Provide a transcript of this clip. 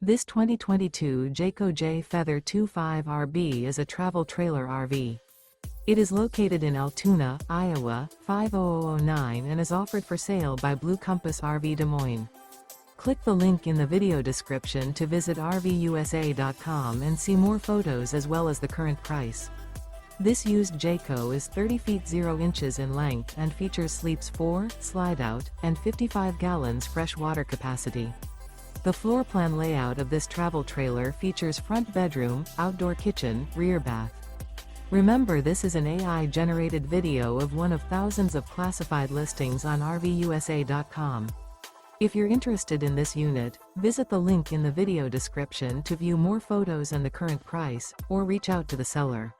This 2022 Jayco Jay Feather 25RB is a travel trailer RV. It is located in Altoona, Iowa, 50009 and is offered for sale by Blue Compass RV Des Moines. Click the link in the video description to visit RVUSA.com and see more photos as well as the current price. This used Jayco is 30 feet 0 inches in length and features sleeps 4, slide-out, and 55 gallons fresh water capacity. The floor plan layout of this travel trailer features front bedroom, outdoor kitchen, rear bath. Remember, this is an AI-generated video of one of thousands of classified listings on RVUSA.com. If you're interested in this unit, visit the link in the video description to view more photos and the current price, or reach out to the seller.